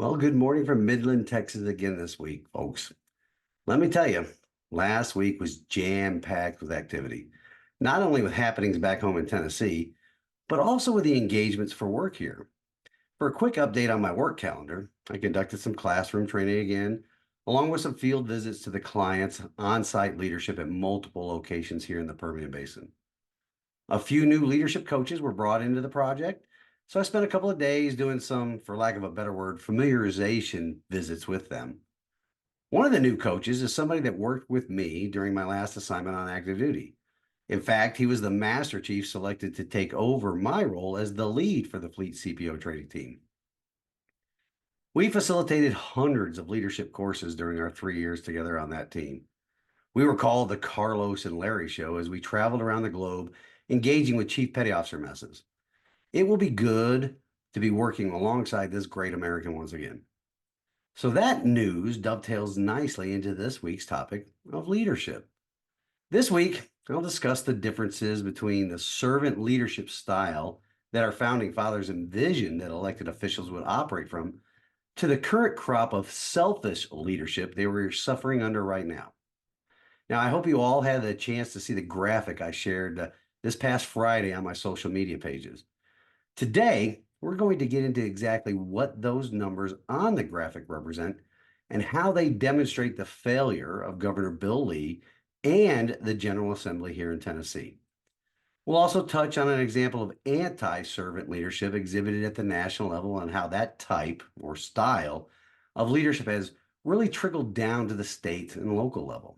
Well, good morning from Midland, Texas again this week, folks. Let me tell you, last week was jam-packed with activity, not only with happenings back home in Tennessee, but also with the engagements for work here. For a quick update on my work calendar, I conducted some classroom training again, along with some field visits to the clients, on-site leadership at multiple locations here in the Permian Basin. A few new leadership coaches were brought into the project, so I spent a couple of days doing some, for lack of a better word, familiarization visits with them. One of the new coaches is somebody that worked with me during my last assignment on active duty. In fact, he was the Master Chief selected to take over my role as the lead for the Fleet CPO training team. We facilitated hundreds of leadership courses during our 3 years together on that team. We were called the Carlos and Larry Show as we traveled around the globe engaging with Chief Petty Officer messes. It will be good to be working alongside this great American once again. So that news dovetails nicely into this week's topic of leadership. This week, I'll discuss the differences between the servant leadership style that our founding fathers envisioned that elected officials would operate from to the current crop of selfish leadership they were suffering under right now. Now, I hope you all had the chance to see the graphic I shared this past Friday on my social media pages. Today, we're going to get into exactly what those numbers on the graphic represent and how they demonstrate the failure of Governor Bill Lee and the General Assembly here in Tennessee. We'll also touch on an example of anti-servant leadership exhibited at the national level and how that type or style of leadership has really trickled down to the state and local level.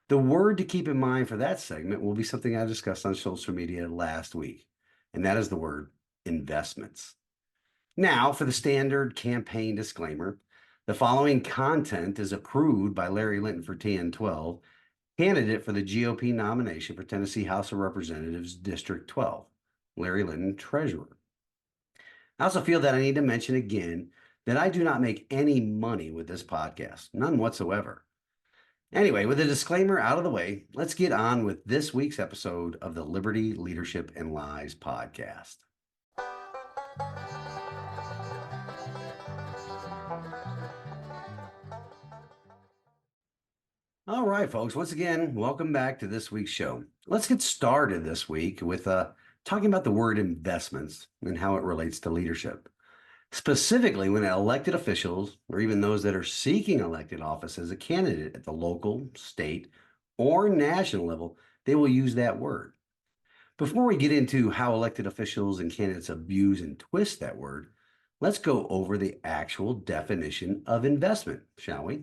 The word to keep in mind for that segment will be something I discussed on social media last week, and that is the word investments. Now, for the standard campaign disclaimer, the following content is approved by Larry Linton for TN12, candidate for the GOP nomination for Tennessee House of Representatives District 12, Larry Linton, Treasurer. I also feel that I need to mention again that I do not make any money with this podcast, none whatsoever. Anyway, with the disclaimer out of the way, let's get on with this week's episode of the Liberty, Leadership, and Lies podcast. All right, folks, once again, welcome back to this week's show. Let's get started this week with talking about the word investments and how it relates to leadership. Specifically, when elected officials, or even those that are seeking elected office as a candidate at the local, state, or national level, they will use that word. Before we get into how elected officials and candidates abuse and twist that word, let's go over the actual definition of investment, shall we?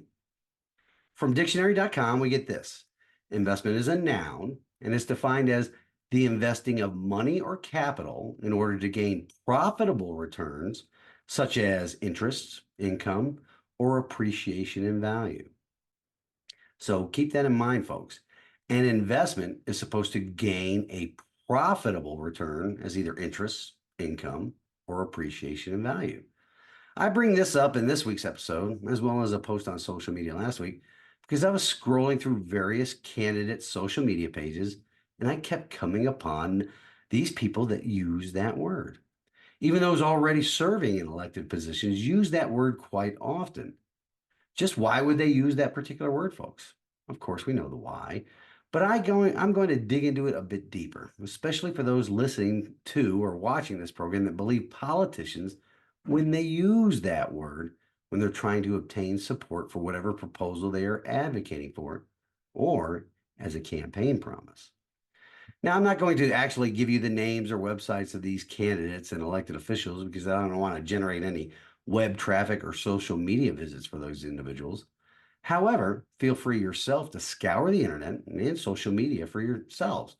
From dictionary.com, we get this. Investment is a noun and is defined as the investing of money or capital in order to gain profitable returns, such as interest, income, or appreciation in value. So keep that in mind, folks. An investment is supposed to gain a profitable return as either interest, income, or appreciation in value. I bring this up in this week's episode, as well as a post on social media last week, because I was scrolling through various candidate social media pages and I kept coming upon these people that use that word. Even those already serving in elected positions use that word quite often. Just why would they use that particular word, folks? Of course, we know the why, but I'm going to dig into it a bit deeper, especially for those listening to or watching this program that believe politicians, when they use that word, when they're trying to obtain support for whatever proposal they are advocating for, or as a campaign promise. Now, I'm not going to actually give you the names or websites of these candidates and elected officials because I don't want to generate any web traffic or social media visits for those individuals. However, feel free yourself to scour the internet and social media for yourselves.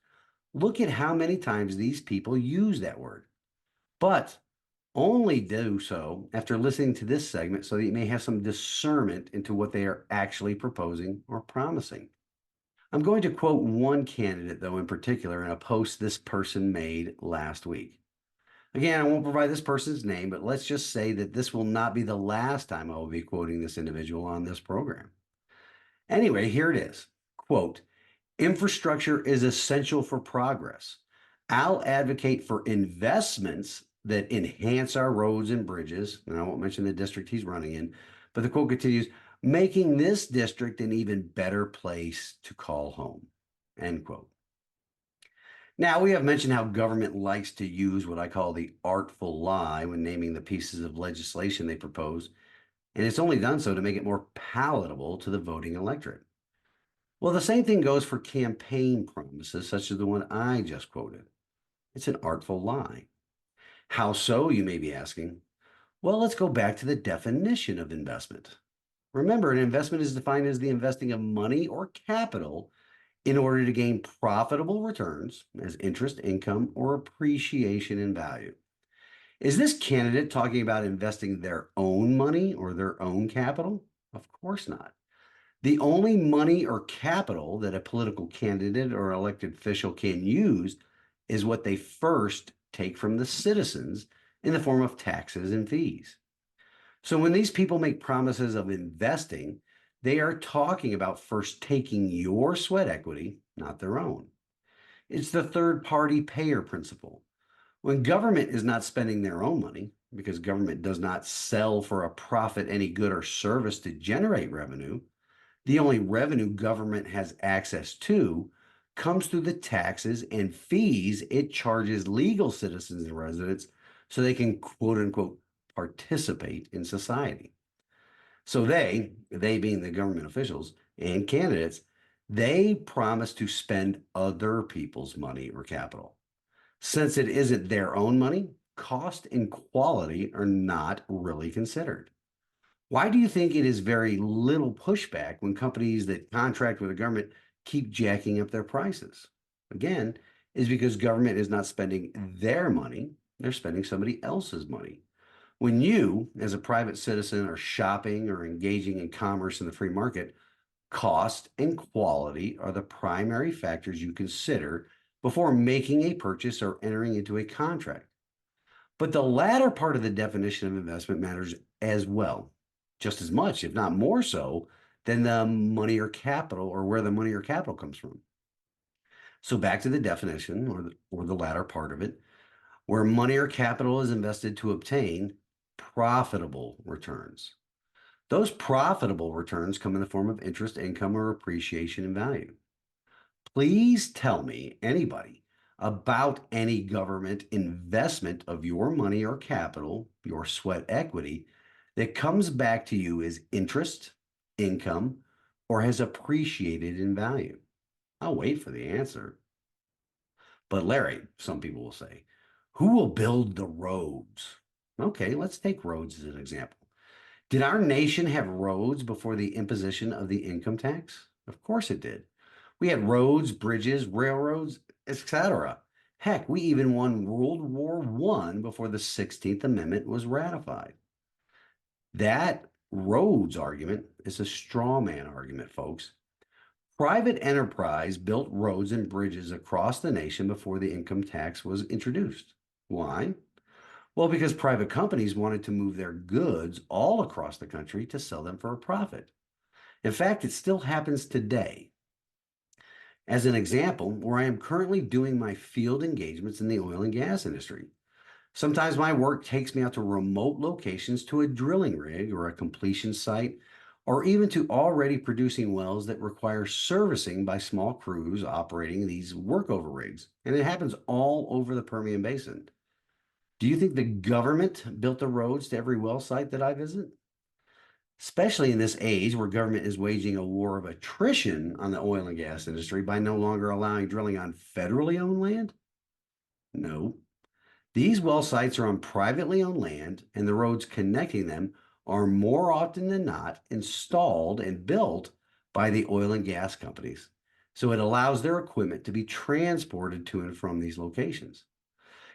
Look at how many times these people use that word. But only do so after listening to this segment so that you may have some discernment into what they are actually proposing or promising. I'm going to quote one candidate, though, in particular, in a post this person made last week. Again, I won't provide this person's name, but let's just say that this will not be the last time I will be quoting this individual on this program. Anyway, here it is. Quote, infrastructure is essential for progress. I'll advocate for investments that enhance our roads and bridges. And I won't mention the district he's running in, but the quote continues, making this district an even better place to call home, end quote. Now, we have mentioned how government likes to use what I call the artful lie when naming the pieces of legislation they propose, and it's only done so to make it more palatable to the voting electorate. Well, the same thing goes for campaign promises, such as the one I just quoted. It's an artful lie. How so, you may be asking? Well, let's go back to the definition of investment. Remember, an investment is defined as the investing of money or capital in order to gain profitable returns as interest, income, or appreciation in value. Is this candidate talking about investing their own money or their own capital? Of course not. The only money or capital that a political candidate or elected official can use is what they first take from the citizens in the form of taxes and fees. So when these people make promises of investing, they are talking about first taking your sweat equity, not their own. It's the third party payer principle. When government is not spending their own money, because government does not sell for a profit any good or service to generate revenue, the only revenue government has access to comes through the taxes and fees it charges legal citizens and residents so they can quote unquote participate in society. So they being the government officials and candidates, they promise to spend other people's money or capital. Since it isn't their own money, cost and quality are not really considered. Why do you think it is very little pushback when companies that contract with the government keep jacking up their prices? Again, is because government is not spending their money, they're spending somebody else's money. When you, as a private citizen, are shopping or engaging in commerce in the free market, cost and quality are the primary factors you consider before making a purchase or entering into a contract. But the latter part of the definition of investment matters as well, just as much, if not more so, than the money or capital or where the money or capital comes from. So back to the definition or the latter part of it, where money or capital is invested to obtain profitable returns. Those profitable returns come in the form of interest, income, or appreciation in value. Please tell me, anybody, about any government investment of your money or capital, your sweat equity, that comes back to you as interest, income, or has appreciated in value. I'll wait for the answer. But Larry, some people will say, who will build the roads? Okay, let's take roads as an example. Did our nation have roads before the imposition of the income tax? Of course it did. We had roads, bridges, railroads, etc. Heck, we even won World War I before the 16th Amendment was ratified. That roads argument is a straw man argument, folks. Private enterprise built roads and bridges across the nation before the income tax was introduced. Why? Well, because private companies wanted to move their goods all across the country to sell them for a profit. In fact, it still happens today. As an example, where I am currently doing my field engagements in the oil and gas industry. Sometimes my work takes me out to remote locations to a drilling rig or a completion site, or even to already producing wells that require servicing by small crews operating these workover rigs. And it happens all over the Permian Basin. Do you think the government built the roads to every well site that I visit? Especially in this age where government is waging a war of attrition on the oil and gas industry by no longer allowing drilling on federally owned land? No. These well sites are on privately owned land, and the roads connecting them are more often than not installed and built by the oil and gas companies. So it allows their equipment to be transported to and from these locations.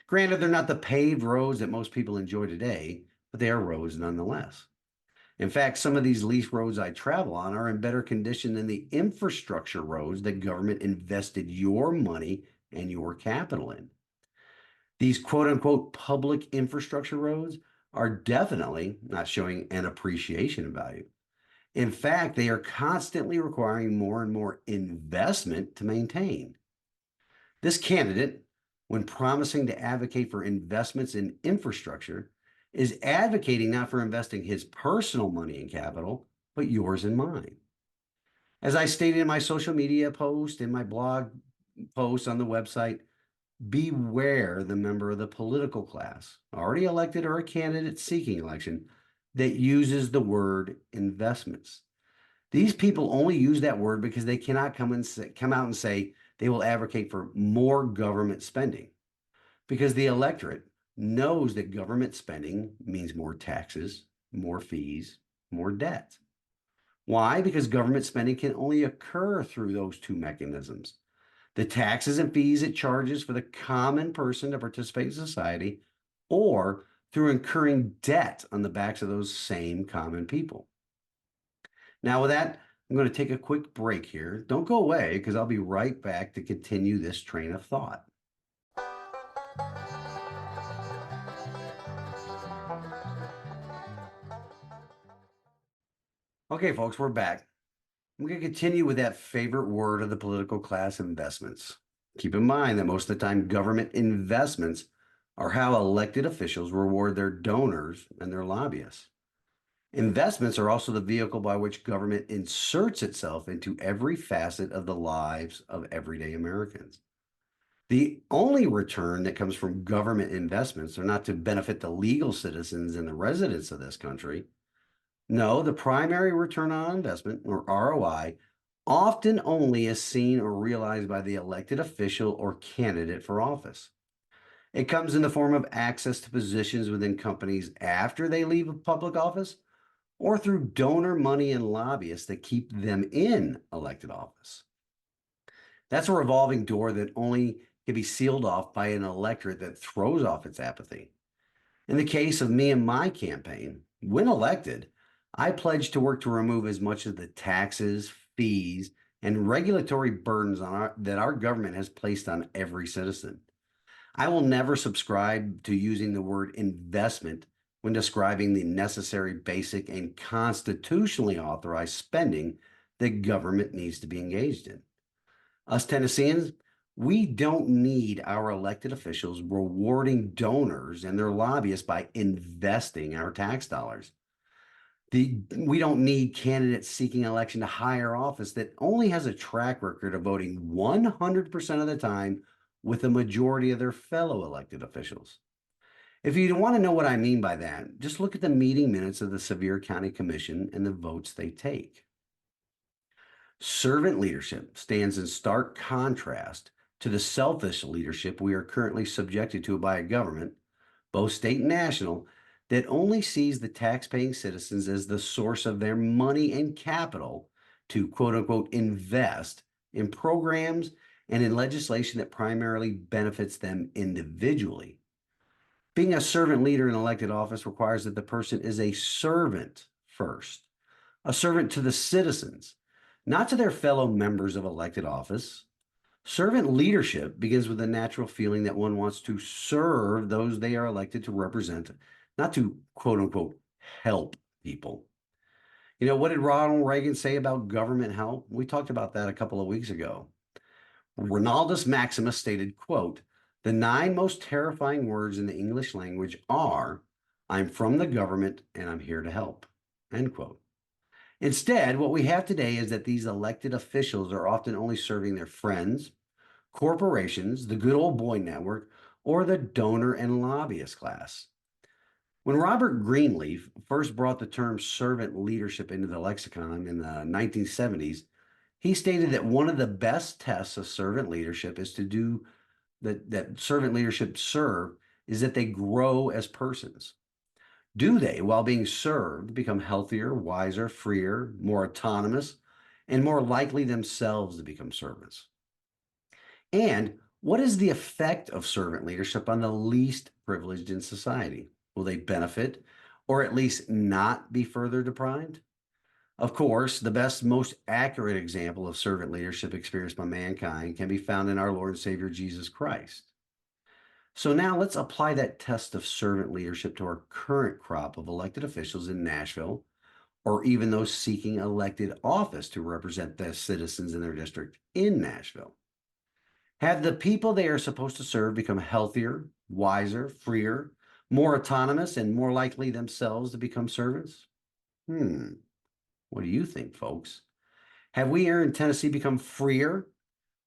Granted, they're not the paved roads that most people enjoy today, but they are roads nonetheless. In fact, some of these lease roads I travel on are in better condition than the infrastructure roads that government invested your money and your capital in. These quote unquote public infrastructure roads are definitely not showing an appreciation in value. In fact, they are constantly requiring more and more investment to maintain. This candidate when promising to advocate for investments in infrastructure is advocating not for investing his personal money and capital, but yours and mine. As I stated in my social media post, in my blog post on the website, beware the member of the political class, already elected or a candidate seeking election, that uses the word investments. These people only use that word because they cannot come out and say they will advocate for more government spending. Because the electorate knows that government spending means more taxes, more fees, more debt. Why? Because government spending can only occur through those two mechanisms: the taxes and fees it charges for the common person to participate in society, or through incurring debt on the backs of those same common people. Now, with that, I'm going to take a quick break here. Don't go away, because I'll be right back to continue this train of thought. Okay, folks, we're back. I'm going to continue with that favorite word of the political class: investments. Keep in mind that most of the time, government investments are how elected officials reward their donors and their lobbyists. Investments are also the vehicle by which government inserts itself into every facet of the lives of everyday Americans. The only return that comes from government investments are not to benefit the legal citizens and the residents of this country. No, the primary return on investment, or ROI, often only is seen or realized by the elected official or candidate for office. It comes in the form of access to positions within companies after they leave public office, or through donor money and lobbyists that keep them in elected office. That's a revolving door that only can be sealed off by an electorate that throws off its apathy. In the case of me and my campaign, when elected, I pledged to work to remove as much of the taxes, fees, and regulatory burdens that our government has placed on every citizen. I will never subscribe to using the word investment when describing the necessary, basic, and constitutionally authorized spending that government needs to be engaged in. Us Tennesseans, we don't need our elected officials rewarding donors and their lobbyists by investing our tax dollars. We don't need candidates seeking election to higher office that only has a track record of voting 100% of the time with a majority of their fellow elected officials. If you want to know what I mean by that, just look at the meeting minutes of the Sevier County Commission and the votes they take. Servant leadership stands in stark contrast to the selfish leadership we are currently subjected to by a government, both state and national, that only sees the tax-paying citizens as the source of their money and capital to quote unquote invest in programs and in legislation that primarily benefits them individually. Being a servant leader in elected office requires that the person is a servant first, a servant to the citizens, not to their fellow members of elected office. Servant leadership begins with a natural feeling that one wants to serve those they are elected to represent, not to quote unquote help people. What did Ronald Reagan say about government help? We talked about that a couple of weeks ago. Ronaldus Maximus stated, quote, "The 9 most terrifying words in the English language are, I'm from the government and I'm here to help," end quote. Instead, what we have today is that these elected officials are often only serving their friends, corporations, the good old boy network, or the donor and lobbyist class. When Robert Greenleaf first brought the term servant leadership into the lexicon in the 1970s, he stated that one of the best tests of servant leadership is to do that servant leadership serve is that they grow as persons. Do they, while being served, become healthier, wiser, freer, more autonomous, and more likely themselves to become servants? And what is the effect of servant leadership on the least privileged in society? Will they benefit or at least not be further deprived? Of course, the best, most accurate example of servant leadership experienced by mankind can be found in our Lord and Savior Jesus Christ. So now let's apply that test of servant leadership to our current crop of elected officials in Nashville, or even those seeking elected office to represent the citizens in their district in Nashville. Have the people they are supposed to serve become healthier, wiser, freer, more autonomous, and more likely themselves to become servants? What do you think, folks? Have we here in Tennessee become freer,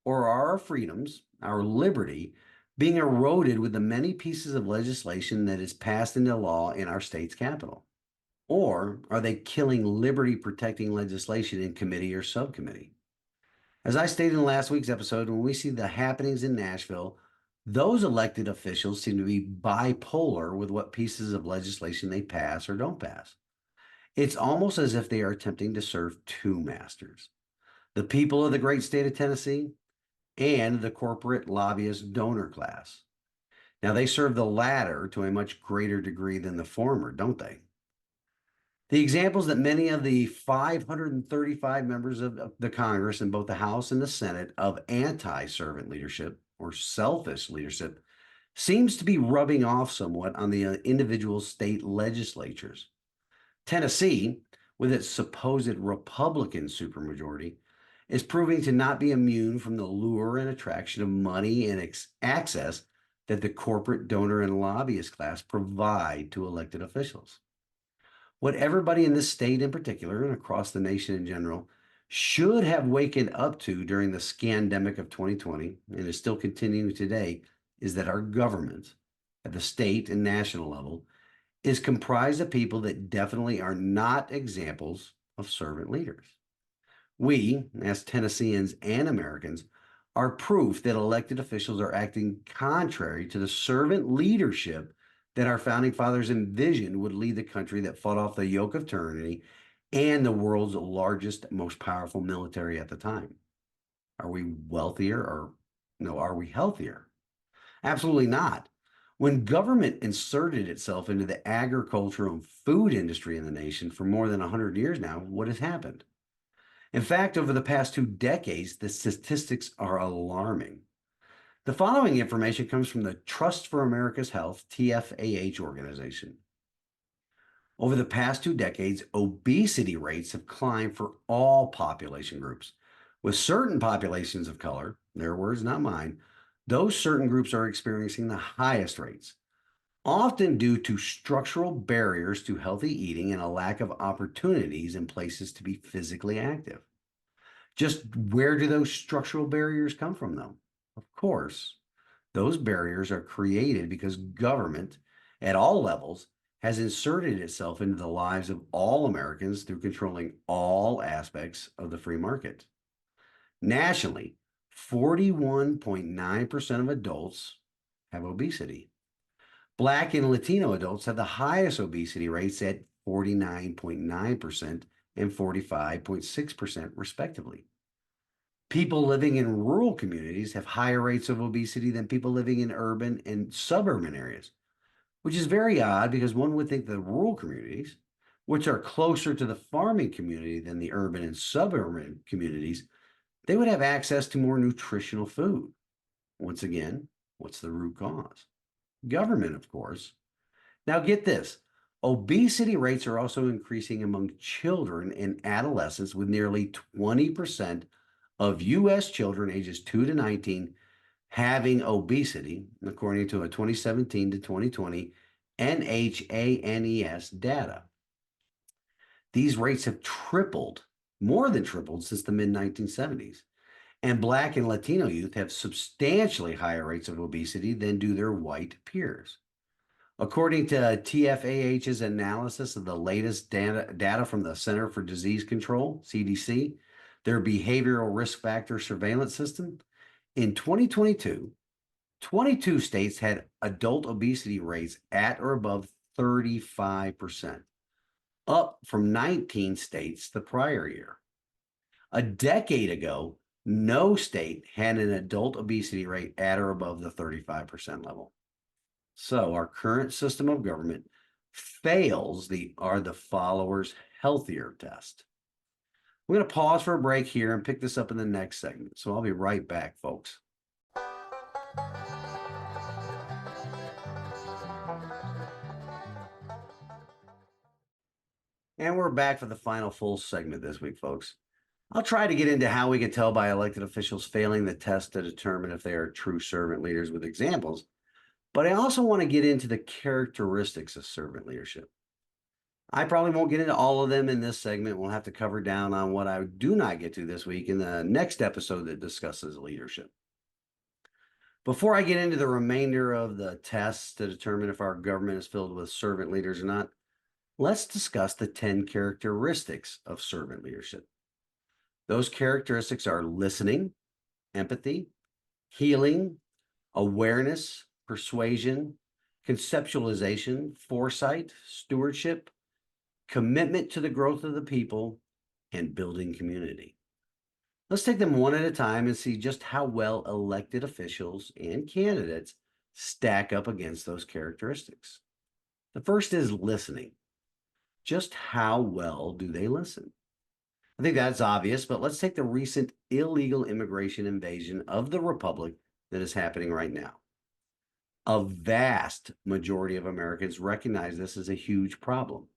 or are our freedoms, our liberty, being eroded with the many pieces of legislation that is passed into law in our state's capital? Or are they killing liberty protecting legislation in committee or subcommittee? As I stated in last week's episode, when we see the happenings in Nashville, those elected officials seem to be bipolar with what pieces of legislation they pass or don't pass. It's almost as if they are attempting to serve two masters: the people of the great state of Tennessee and the corporate lobbyist donor class. Now, they serve the latter to a much greater degree than the former, don't they? The examples that many of the 535 members of the Congress in both the House and the Senate of anti servant leadership or selfish leadership seems to be rubbing off somewhat on the individual state legislatures. Tennessee, with its supposed Republican supermajority, is proving to not be immune from the lure and attraction of money and access that the corporate donor and lobbyist class provide to elected officials. What everybody in this state in particular and across the nation in general should have wakened up to during the scandemic of 2020 and is still continuing today is that our government at the state and national level is comprised of people that definitely are not examples of servant leaders. We, as Tennesseans and Americans, are proof that elected officials are acting contrary to the servant leadership that our founding fathers envisioned would lead the country that fought off the yoke of tyranny and the world's largest, most powerful military at the time. Are we wealthier or no, are we healthier? Absolutely not. When government inserted itself into the agricultural and food industry in the nation for more than 100 years now, what has happened? In fact, over the past 2 decades, the statistics are alarming. The following information comes from the Trust for America's Health, TFAH organization. Over the past 2 decades, obesity rates have climbed for all population groups. With certain populations of color, their words, not mine, those certain groups are experiencing the highest rates, often due to structural barriers to healthy eating and a lack of opportunities in places to be physically active. Just where do those structural barriers come from, though? Of course, those barriers are created because government at all levels has inserted itself into the lives of all Americans through controlling all aspects of the free market. Nationally, 41.9% of adults have obesity. Black and Latino adults have the highest obesity rates at 49.9% and 45.6%, respectively. People living in rural communities have higher rates of obesity than people living in urban and suburban areas, which is very odd because one would think the rural communities, which are closer to the farming community than the urban and suburban communities, they would have access to more nutritional food. Once again, what's the root cause? Government, of course. Now, get this: obesity rates are also increasing among children and adolescents, with nearly 20% of U.S. children ages 2 to 19 having obesity, according to a 2017 to 2020 NHANES data. These rates have tripled, more than tripled, since the mid 1970s. And Black and Latino youth have substantially higher rates of obesity than do their white peers. According to TFAH's analysis of the latest data from the Center for Disease Control, CDC, their behavioral risk factor surveillance system, in 2022, 22 states had adult obesity rates at or above 35%, up from 19 states the prior year. A decade ago, no state had an adult obesity rate at or above the 35% level. So our current system of government fails the "are the followers healthier" test. We're going to pause for a break here and pick this up in the next segment. So I'll be right back, folks. And we're back for the final full segment this week, folks. I'll try to get into how we can tell by elected officials failing the test to determine if they are true servant leaders with examples, but I also want to get into the characteristics of servant leadership. I probably won't get into all of them in this segment. We'll have to cover down on what I do not get to this week in the next episode that discusses leadership. Before I get into the remainder of the tests to determine if our government is filled with servant leaders or not, let's discuss the 10 characteristics of servant leadership. Those characteristics are listening, empathy, healing, awareness, persuasion, conceptualization, foresight, stewardship, commitment to the growth of the people, and building community. Let's take them one at a time and see just how well elected officials and candidates stack up against those characteristics. The first is listening. Just how well do they listen? I think that's obvious, but let's take the recent illegal immigration invasion of the Republic that is happening right now. A vast majority of Americans recognize this as a huge problem.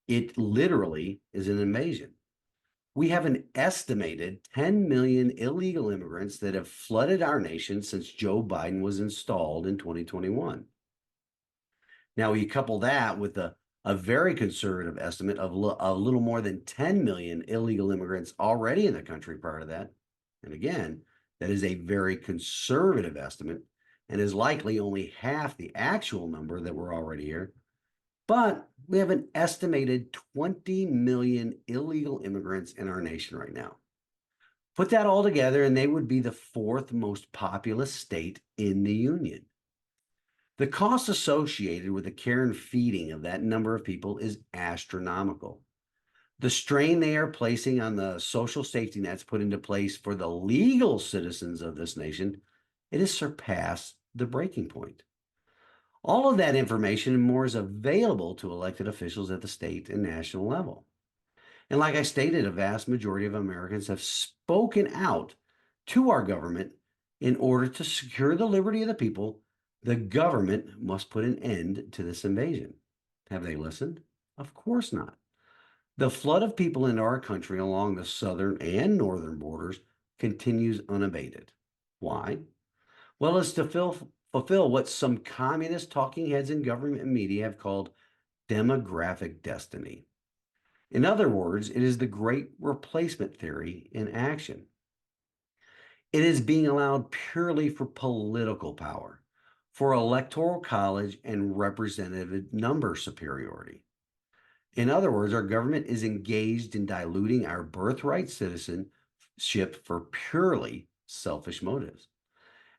It literally is an invasion. We have an estimated 10 million illegal immigrants that have flooded our nation since Joe Biden was installed in 2021. Now, you couple that with a very conservative estimate of a little more than 10 million illegal immigrants already in the country prior to that. And again, that is a very conservative estimate and is likely only half the actual number that were already here. But we have an estimated 20 million illegal immigrants in our nation right now. Put that all together, and they would be the fourth most populous state in the union. The cost associated with the care and feeding of that number of people is astronomical. The strain they are placing on the social safety nets put into place for the legal citizens of this nation, it has surpassed the breaking point. All of that information and more is available to elected officials at the state and national level. And like I stated, a vast majority of Americans have spoken out to our government in order to secure the liberty of the people. The government must put an end to this invasion. Have they listened? Of course not. The flood of people into our country along the southern and northern borders continues unabated. Why? Well, it's to fulfill what some communist talking heads in government and media have called demographic destiny. In other words, it is the great replacement theory in action. It is being allowed purely for political power, for electoral college and representative number superiority. In other words, our government is engaged in diluting our birthright citizenship for purely selfish motives.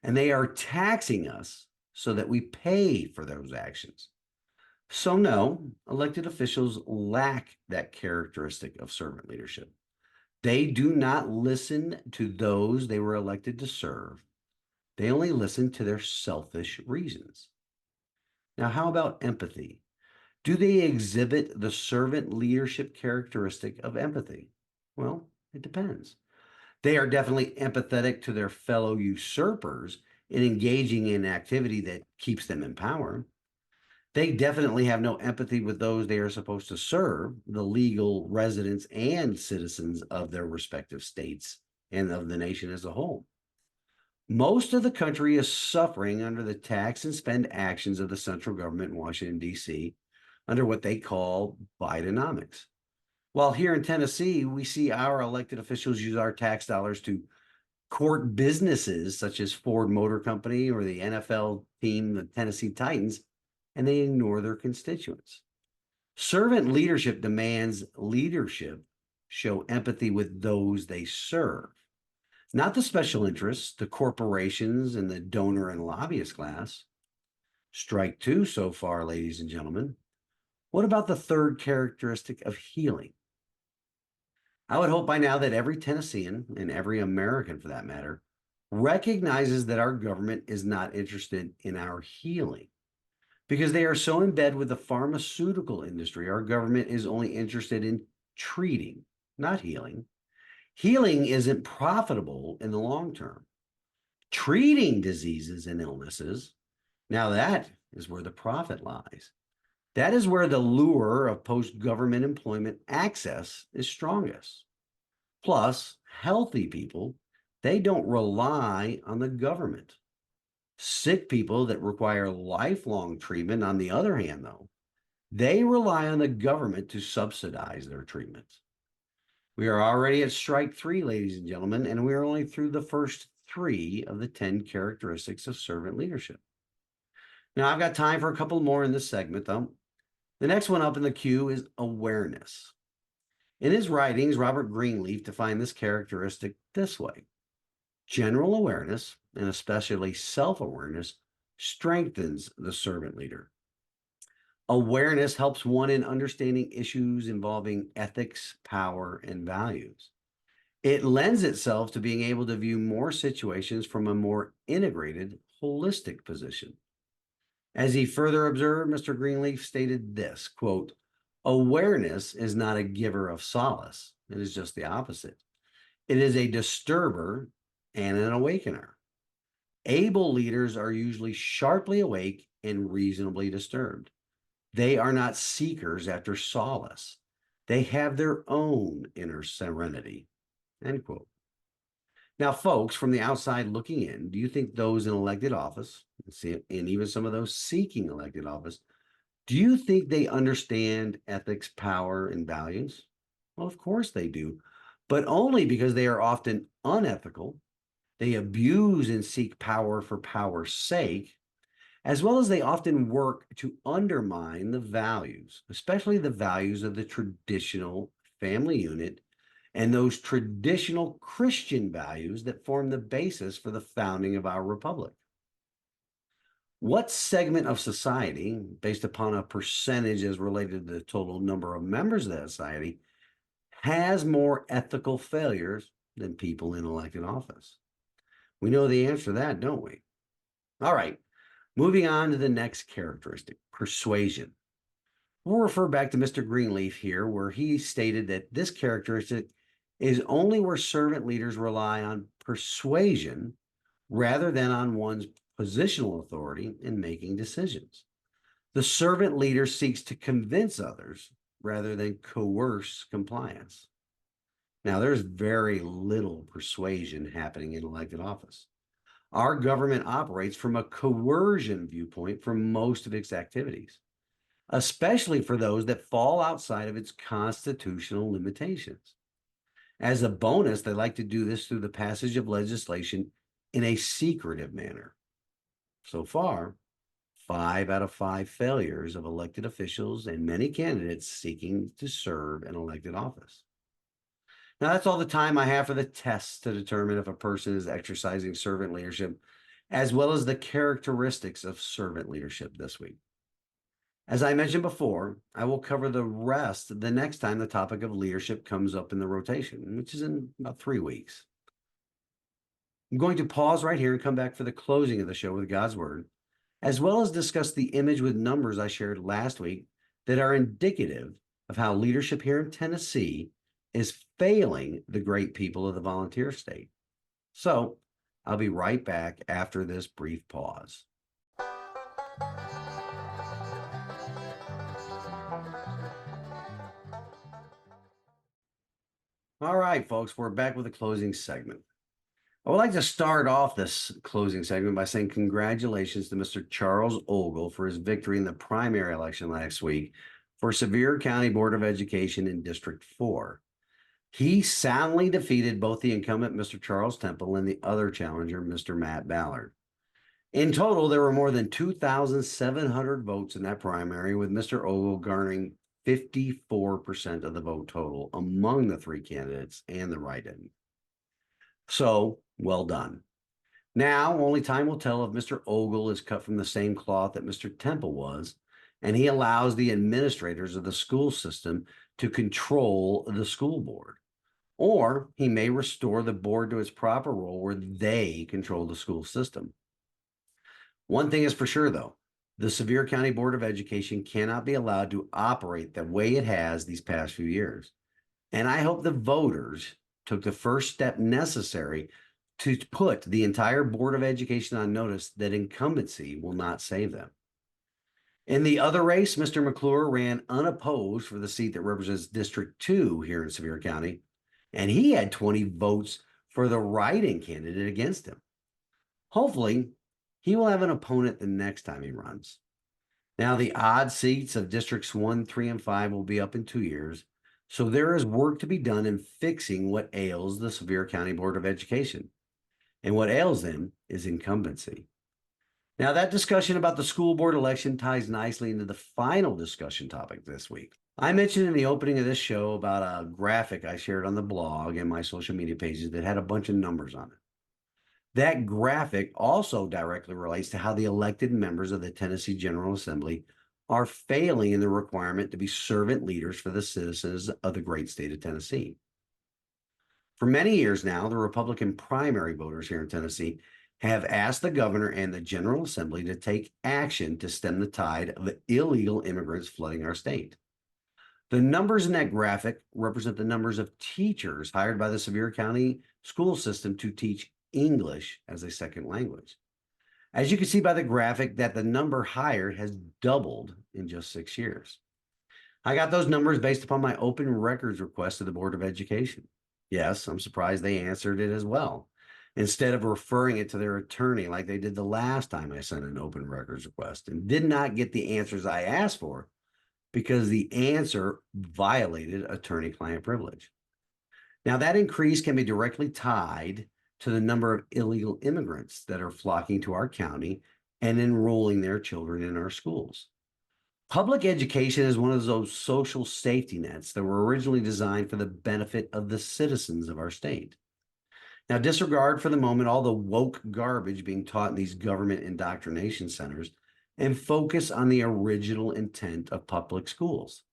And they are taxing us so that we pay for those actions. So no, elected officials lack that characteristic of servant leadership. They do not listen to those they were elected to serve. They only listen to their selfish reasons. Now, how about empathy? Do they exhibit the servant leadership characteristic of empathy? Well, it depends. They are definitely empathetic to their fellow usurpers in engaging in activity that keeps them in power. They definitely have no empathy with those they are supposed to serve, the legal residents and citizens of their respective states and of the nation as a whole. Most of the country is suffering under the tax and spend actions of the central government in Washington, D.C., under what they call Bidenomics. While here in Tennessee, we see our elected officials use our tax dollars to court businesses such as Ford Motor Company or the NFL team, the Tennessee Titans, and they ignore their constituents. Servant leadership demands leadership show empathy with those they serve, not the special interests, the corporations, and the donor and lobbyist class. Strike two so far, ladies and gentlemen. What about the third characteristic of healing? I would hope by now that every Tennessean, and every American for that matter, recognizes that our government is not interested in our healing. Because they are so in bed with the pharmaceutical industry, our government is only interested in treating, not healing. Healing isn't profitable in the long term. Treating diseases and illnesses, now that is where the profit lies. That is where the lure of post-government employment access is strongest. Plus, healthy people, they don't rely on the government. Sick people that require lifelong treatment, on the other hand, though, they rely on the government to subsidize their treatments. We are already at strike three, ladies and gentlemen, and we are only through the first three of the 10 characteristics of servant leadership. Now, I've got time for a couple more in this segment, though. The next one up in the queue is awareness. In his writings, Robert Greenleaf defined this characteristic this way: general awareness, and especially self-awareness, strengthens the servant leader. Awareness helps one in understanding issues involving ethics, power, and values. It lends itself to being able to view more situations from a more integrated, holistic position. As he further observed, Mr. Greenleaf stated this, quote, "Awareness is not a giver of solace. It is just the opposite. It is a disturber and an awakener. Able leaders are usually sharply awake and reasonably disturbed. They are not seekers after solace. They have their own inner serenity." End quote. Now, folks, from the outside looking in, do you think those in elected office, and even some of those seeking elected office, do you think they understand ethics, power, and values? Well, of course they do, but only because they are often unethical. They abuse and seek power for power's sake, as well as they often work to undermine the values, especially the values of the traditional family unit and those traditional Christian values that form the basis for the founding of our republic. What segment of society, based upon a percentage as related to the total number of members of that society, has more ethical failures than people in elected office? We know the answer to that, don't we? All right. Moving on to the next characteristic, persuasion. We'll refer back to Mr. Greenleaf here, where he stated that this characteristic is only where servant leaders rely on persuasion rather than on one's positional authority in making decisions. The servant leader seeks to convince others rather than coerce compliance. Now, there's very little persuasion happening in elected office. Our government operates from a coercion viewpoint for most of its activities, especially for those that fall outside of its constitutional limitations. As a bonus, they like to do this through the passage of legislation in a secretive manner. So far, 5 out of 5 failures of elected officials and many candidates seeking to serve an elected office. Now, that's all the time I have for the tests to determine if a person is exercising servant leadership, as well as the characteristics of servant leadership this week. As I mentioned before, I will cover the rest the next time the topic of leadership comes up in the rotation, which is in about 3 weeks. I'm going to pause right here and come back for the closing of the show with God's Word, as well as discuss the image with numbers I shared last week that are indicative of how leadership here in Tennessee is failing the great people of the volunteer state. So I'll be right back after this brief pause. All right, folks, we're back with the closing segment. I would like to start off this closing segment by saying congratulations to Mr. Charles Ogle for his victory in the primary election last week for Sevier County Board of Education in District 4. He soundly defeated both the incumbent, Mr. Charles Temple, and the other challenger, Mr. Matt Ballard. In total, there were more than 2,700 votes in that primary, with Mr. Ogle garnering 54% of the vote total among the 3 candidates and the write-in. So, well done. Now, only time will tell if Mr. Ogle is cut from the same cloth that Mr. Temple was, and he allows the administrators of the school system to control the school board. Or he may restore the board to its proper role where they control the school system. One thing is for sure, though, the Sevier County Board of Education cannot be allowed to operate the way it has these past few years. And I hope the voters took the first step necessary to put the entire Board of Education on notice that incumbency will not save them. In the other race, Mr. McClure ran unopposed for the seat that represents District 2 here in Sevier County, and he had 20 votes for the write-in candidate against him. Hopefully, he will have an opponent the next time he runs. Now, the odd seats of districts 1, 3, and 5 will be up in 2 years, so there is work to be done in fixing what ails the Sevier County Board of Education. And what ails them is incumbency. Now, that discussion about the school board election ties nicely into the final discussion topic this week. I mentioned in the opening of this show about a graphic I shared on the blog and my social media pages that had a bunch of numbers on it. That graphic also directly relates to how the elected members of the Tennessee General Assembly are failing in the requirement to be servant leaders for the citizens of the great state of Tennessee. For many years now, the Republican primary voters here in Tennessee have asked the governor and the General Assembly to take action to stem the tide of illegal immigrants flooding our state. The numbers in that graphic represent the numbers of teachers hired by the Sevier County school system to teach English as a second language. As you can see by the graphic, that the number hired has doubled in just 6 years. I got those numbers based upon my open records request to the Board of Education. Yes, I'm surprised they answered it as well, instead of referring it to their attorney like they did the last time I sent an open records request, and did not get the answers I asked for because the answer violated attorney-client privilege. Now, that increase can be directly tied to the number of illegal immigrants that are flocking to our county and enrolling their children in our schools. Public education is one of those social safety nets that were originally designed for the benefit of the citizens of our state. Now, disregard for the moment all the woke garbage being taught in these government indoctrination centers and focus on the original intent of public schools.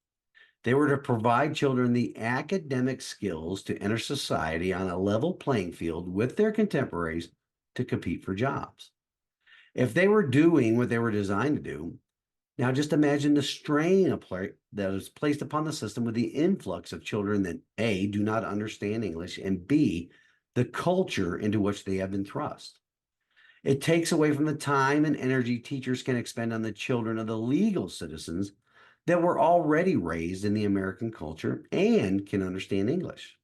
They were to provide children the academic skills to enter society on a level playing field with their contemporaries to compete for jobs. If they were doing what they were designed to do, now just imagine the strain that is placed upon the system with the influx of children that A, do not understand English, and B, the culture into which they have been thrust. It takes away from the time and energy teachers can expend on the children of the legal citizens that were already raised in the American culture and can understand English.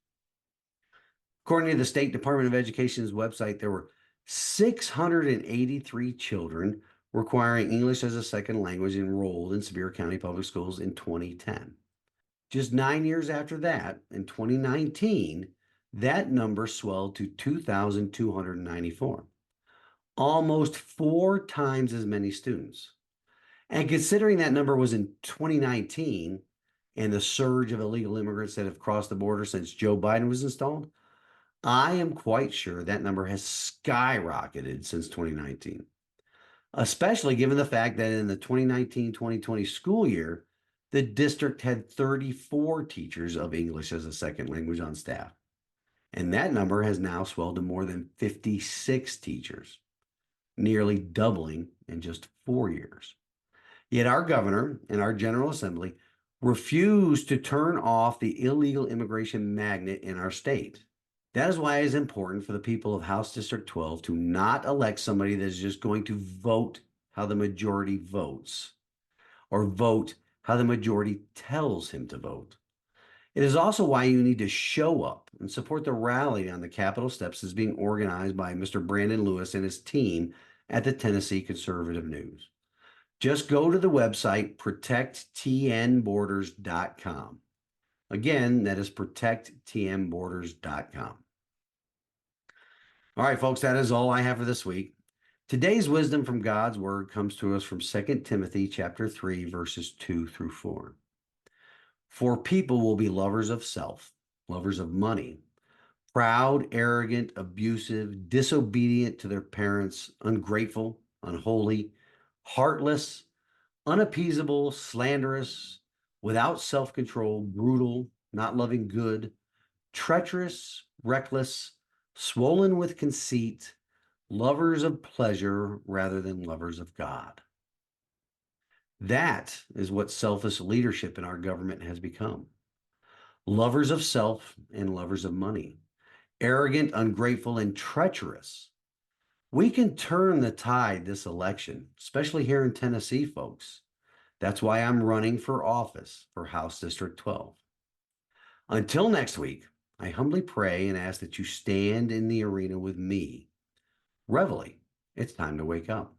According to the State Department of Education's website, there were 683 children requiring English as a second language enrolled in Sevier County Public Schools in 2010. Just 9 years after that, in 2019, that number swelled to 2,294, almost 4 times as many students. And considering that number was in 2019 and the surge of illegal immigrants that have crossed the border since Joe Biden was installed, I am quite sure that number has skyrocketed since 2019, especially given the fact that in the 2019-2020 school year, the district had 34 teachers of English as a second language on staff. And that number has now swelled to more than 56 teachers, nearly doubling in just 4 years. Yet our governor and our General Assembly refuse to turn off the illegal immigration magnet in our state. That is why it is important for the people of House District 12 to not elect somebody that is just going to vote how the majority votes or vote how the majority tells him to vote. It is also why you need to show up and support the rally on the Capitol steps that's being organized by Mr. Brandon Lewis and his team at the Tennessee Conservative News. Just go to the website protecttnborders.com. Again, that is protecttnborders.com. All right, folks, that is all I have for this week. Today's wisdom from God's word comes to us from 2 Timothy chapter 3, verses 2 through 4. For people will be lovers of self, lovers of money, proud, arrogant, abusive, disobedient to their parents, ungrateful, unholy, heartless, unappeasable, slanderous, without self-control, brutal, not loving good, treacherous, reckless, swollen with conceit, lovers of pleasure rather than lovers of God. That is what selfish leadership in our government has become. Lovers of self and lovers of money, arrogant, ungrateful, and treacherous. We can turn the tide this election, especially here in Tennessee, folks. That's why I'm running for office for House District 12. Until next week, I humbly pray and ask that you stand in the arena with me. Reveille, it's time to wake up.